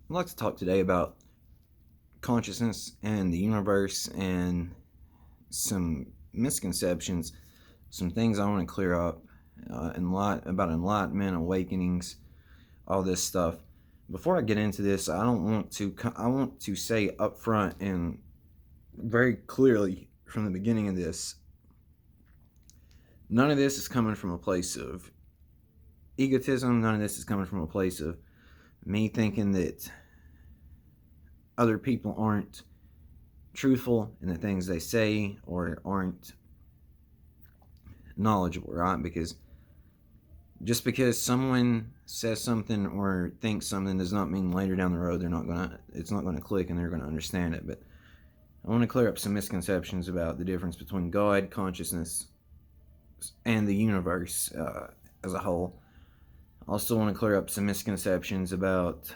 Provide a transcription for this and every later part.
I'd like to talk today about consciousness and the universe and some misconceptions, some things I want to clear up, about enlightenment, awakenings, all this stuff. Before I get into this, I want to say up front and very clearly from the beginning of this, none of this is coming from a place of egotism. None of this is coming from a place of me thinking that other people aren't truthful in the things they say or aren't knowledgeable, right? Because just because someone says something or thinks something does not mean later down the road it's not gonna click and they're gonna understand it. But I want to clear up some misconceptions about the difference between God, consciousness, and the universe as a whole. I also want to clear up some misconceptions about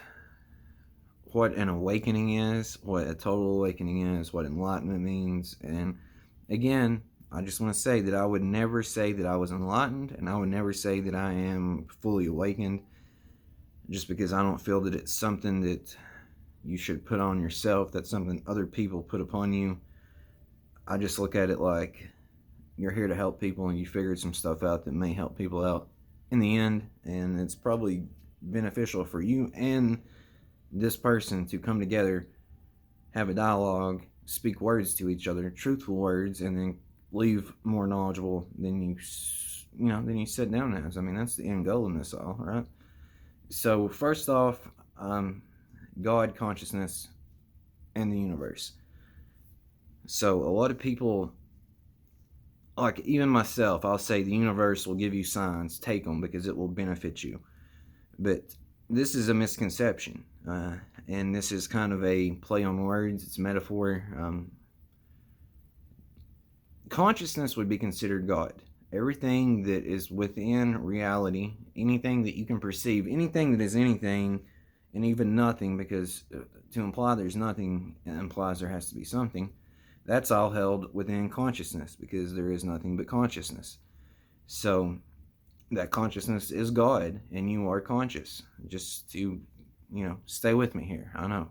what an awakening is, what a total awakening is, what enlightenment means. And again, I just want to say that I would never say that I was enlightened, and I would never say that I am fully awakened, just because I don't feel that it's something that you should put on yourself. That's something other people put upon you. I just look at it like you're here to help people, and you figured some stuff out that may help people out in the end, and it's probably beneficial for you and this person to come together, have a dialogue, speak words to each other, truthful words, and then leave more knowledgeable than you sit down as. I mean, that's the end goal in this all, right? So first off, God, consciousness, and the universe. So a lot of people, like even myself, I'll say the universe will give you signs, take them because it will benefit you. But this is a misconception, and this is kind of a play on words. It's a metaphor. Consciousness would be considered God. Everything that is within reality, anything that you can perceive, anything that is anything, and even nothing, because to imply there's nothing implies there has to be something. That's all held within consciousness, because there is nothing but consciousness. So that consciousness is God, and you are conscious. Just to, stay with me here. I know.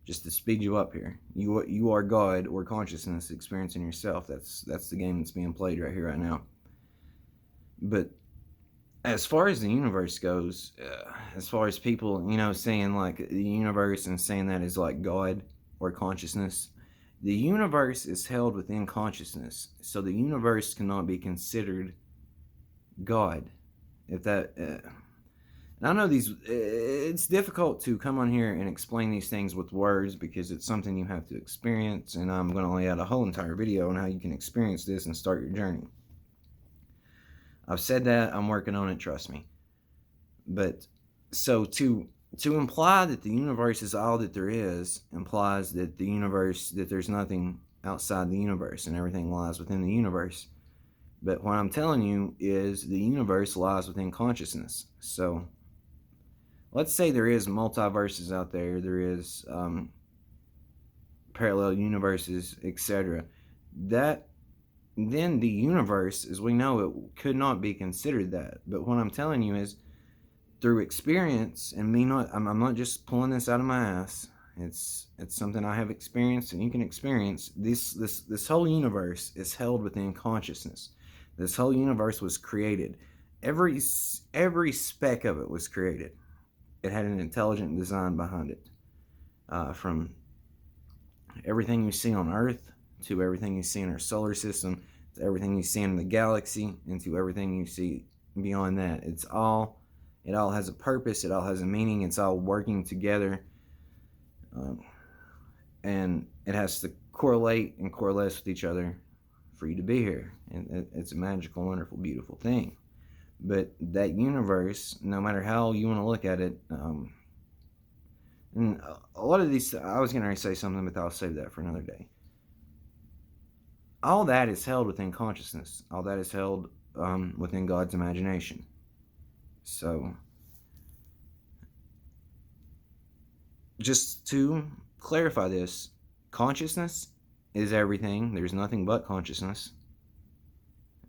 Just to speed you up here. You are God or consciousness experiencing yourself. That's the game that's being played right here, right now. But as far as the universe goes, as far as people, saying like the universe and saying that is like God or consciousness, the universe is held within consciousness. So the universe cannot be considered God. If that, I know it's difficult to come on here and explain these things with words because it's something you have to experience, and I'm going to lay out a whole entire video on how you can experience this and start your journey. I've said that, I'm working on it, trust me. But so to imply that the universe is all that there is implies that that there's nothing outside the universe and everything lies within the universe. But what I'm telling you is the universe lies within consciousness. So let's say there is multiverses out there, there is parallel universes, etc. That then the universe, as we know it, could not be considered that. But what I'm telling you is, through experience, and I'm not just pulling this out of my ass. It's something I have experienced, and you can experience. This whole universe is held within consciousness. This whole universe was created. Every speck of it was created. It had an intelligent design behind it. From everything you see on Earth, to everything you see in our solar system, to everything you see in the galaxy, and to everything you see beyond that. It all has a purpose. It all has a meaning. It's all working together. And it has to correlate and coalesce with each other for you to be here. And it's a magical, wonderful, beautiful thing. But that universe, no matter how you want to look at it, and a lot of these, I was going to say something, but I'll save that for another day. All that is held within consciousness. All that is held within God's imagination. So, just to clarify this, consciousness is everything. There's nothing but consciousness.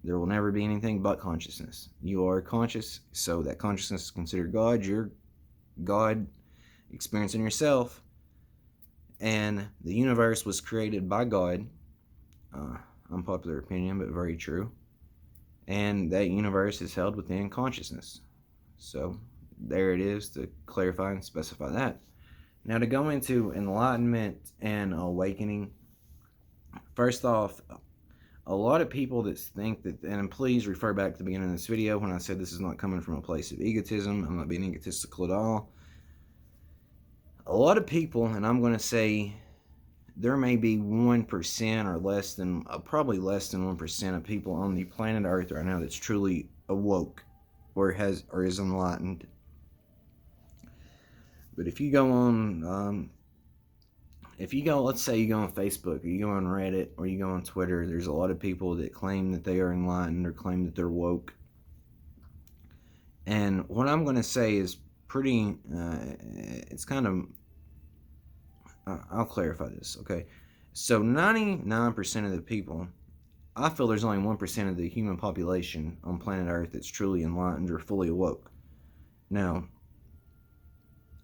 There will never be anything but consciousness. You are conscious, so that consciousness is considered God. You're God, experiencing yourself. And the universe was created by God. Unpopular opinion, but very true. And that universe is held within consciousness. So there it is to clarify and specify that. Now, to go into enlightenment and awakening, first off, a lot of people that think that, and please refer back to the beginning of this video when I said this is not coming from a place of egotism. I'm not being egotistical at all. A lot of people, and I'm going to say there may be 1% or less than, probably less than 1% of people on the planet Earth right now that's truly awoke or is enlightened. But if you go on, let's say you go on Facebook, or you go on Reddit, or you go on Twitter, there's a lot of people that claim that they are enlightened or claim that they're woke. And what I'm going to say is pretty, it's kind of, I'll clarify this, okay? So 99% of the people, I feel there's only 1% of the human population on planet Earth that's truly enlightened or fully awoke. Now,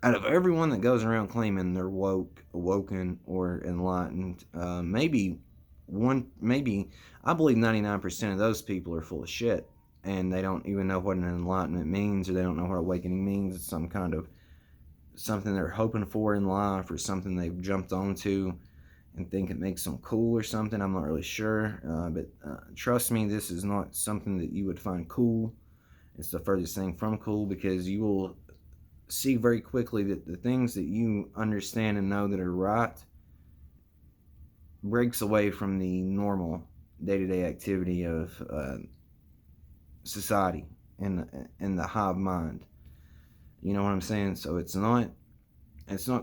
out of everyone that goes around claiming they're awoken, or enlightened, maybe I believe 99% of those people are full of shit, and they don't even know what an enlightenment means, or they don't know what awakening means. It's some kind of something they're hoping for in life, or something they've jumped onto and think it makes them cool or something. I'm not really sure, but trust me, this is not something that you would find cool. It's the furthest thing from cool, because you will see very quickly that the things that you understand and know that are right breaks away from the normal day-to-day activity of society and the hive mind. You know what I'm saying? So it's not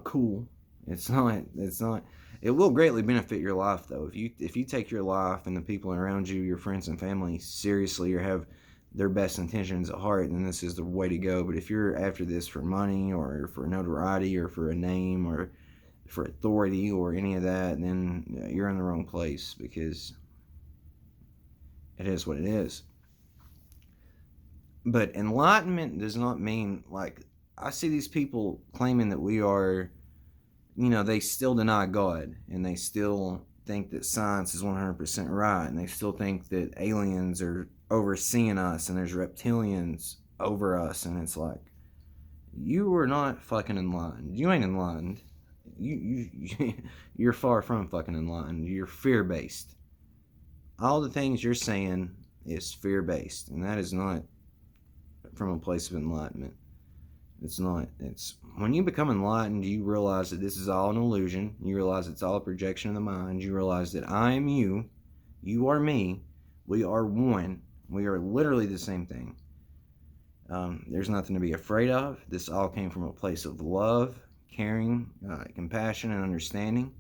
cool. It's not. It will greatly benefit your life, though, if you take your life and the people around you, your friends and family, seriously, or have their best intentions at heart, then this is the way to go. But if you're after this for money, or for notoriety, or for a name, or for authority, or any of that, then you're in the wrong place, because it is what it is. But enlightenment does not mean, like, I see these people claiming that we are, they still deny God, and they still think that science is 100% right, and they still think that aliens are overseeing us, and there's reptilians over us, and it's like, you are not fucking enlightened. You ain't enlightened. You're far from fucking enlightened. You're fear-based. All the things you're saying is fear-based, and that is not from a place of enlightenment. It's not. It's when you become enlightened, you realize that this is all an illusion. You realize it's all a projection of the mind. You realize that I am you, you are me, we are one. We are literally the same thing. There's nothing to be afraid of. This all came from a place of love, caring, compassion, and understanding.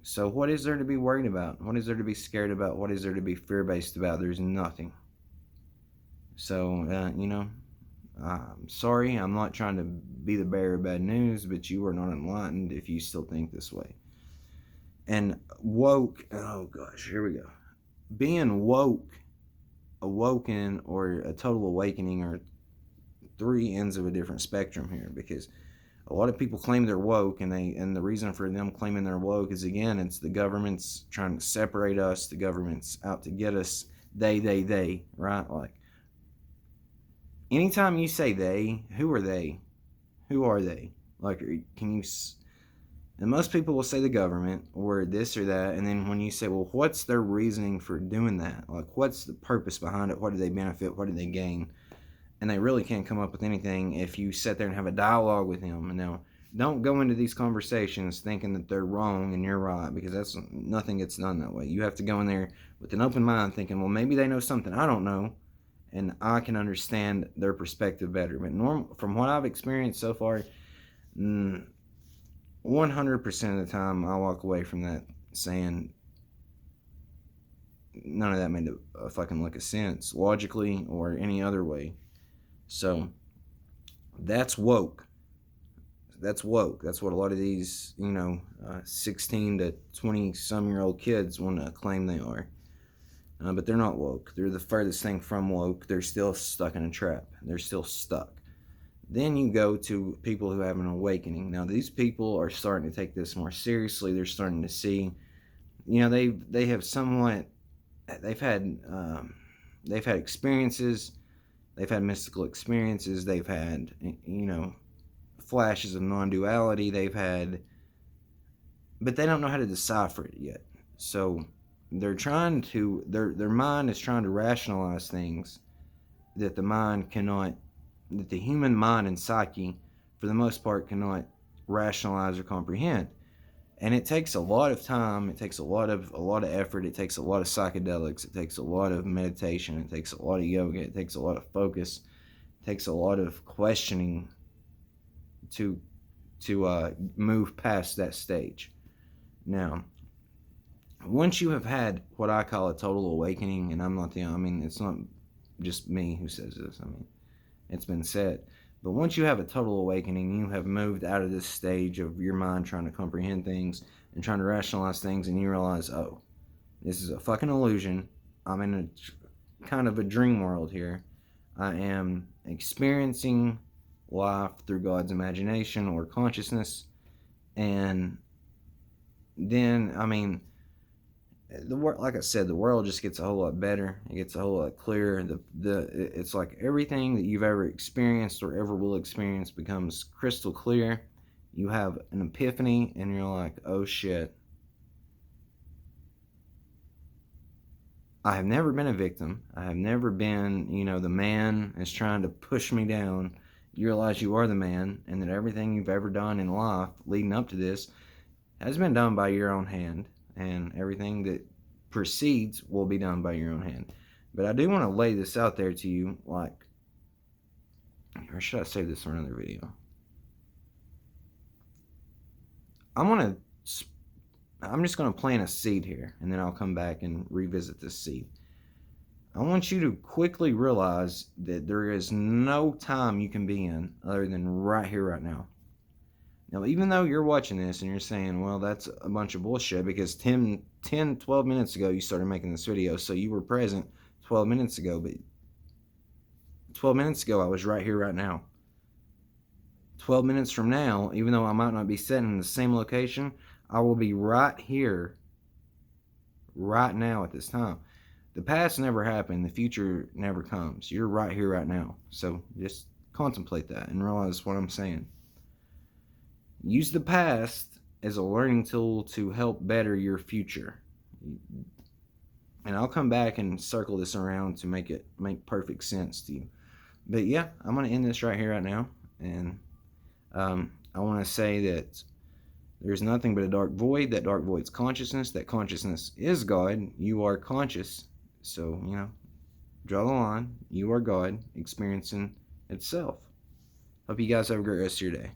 So what is there to be worried about? What is there to be scared about? What is there to be fear-based about? There's nothing. So, I'm sorry, I'm not trying to be the bearer of bad news, but you are not enlightened if you still think this way. And woke, oh gosh, here we go. Being woke, awoken, or a total awakening are three ends of a different spectrum here, because a lot of people claim they're woke, and the reason for them claiming they're woke is, again, it's the government's trying to separate us, the government's out to get us, they, right? Like, anytime you say they, who are they? Who are they? Like, can you... And most people will say the government, or this or that, and then when you say, well, what's their reasoning for doing that? Like, what's the purpose behind it? What do they benefit? What do they gain? And they really can't come up with anything if you sit there and have a dialogue with them. And now, don't go into these conversations thinking that they're wrong and you're right, because nothing gets done that way. You have to go in there with an open mind thinking, well, maybe they know something I don't know, and I can understand their perspective better. But from what I've experienced so far, 100% of the time I walk away from that saying none of that made a fucking lick of sense, logically or any other way. So that's woke. That's woke. That's what a lot of these, 16 to 20 some year old kids want to claim they are. But they're not woke. They're the furthest thing from woke. They're still stuck in a trap. They're still stuck. Then you go to people who have an awakening. Now these people are starting to take this more seriously. They're starting to see, they have somewhat, they've had they've had experiences, they've had mystical experiences, they've had flashes of non-duality, but they don't know how to decipher it yet. So they're trying to their mind is trying to rationalize things that the human mind and psyche, for the most part, cannot rationalize or comprehend. And it takes a lot of time, it takes a lot of effort, it takes a lot of psychedelics, it takes a lot of meditation, it takes a lot of yoga, it takes a lot of focus, it takes a lot of questioning to move past that stage. Now, once you have had what I call a total awakening, and it's not just me who says this, it's been said, but once you have a total awakening, you have moved out of this stage of your mind trying to comprehend things and trying to rationalize things, and you realize, oh, this is a fucking illusion. I'm in a kind of a dream world here. I am experiencing life through God's imagination or consciousness, and then like I said, the world just gets a whole lot better. It gets a whole lot clearer. It's like everything that you've ever experienced or ever will experience becomes crystal clear. You have an epiphany, and you're like, oh shit. I have never been a victim. I have never been, the man is trying to push me down. You realize you are the man, and that everything you've ever done in life leading up to this has been done by your own hand, and everything that proceeds will be done by your own hand. But I do want to lay this out there to you, or should I save this for another video? I'm just going to plant a seed here, and then I'll come back and revisit this seed. I want you to quickly realize that there is no time you can be in other than right here, right now. Now, even though you're watching this and you're saying, well, that's a bunch of bullshit because 12 minutes ago you started making this video, so you were present 12 minutes ago, but 12 minutes ago I was right here, right now. 12 minutes from now, even though I might not be sitting in the same location, I will be right here, right now at this time. The past never happened. The future never comes. You're right here, right now. So just contemplate that and realize what I'm saying. Use the past as a learning tool to help better your future. And I'll come back and circle this around to make perfect sense to you. But yeah, I'm going to end this right here, right now. And I want to say that there's nothing but a dark void. That dark void's consciousness. That consciousness is God. You are conscious. So, draw the line. You are God experiencing itself. Hope you guys have a great rest of your day.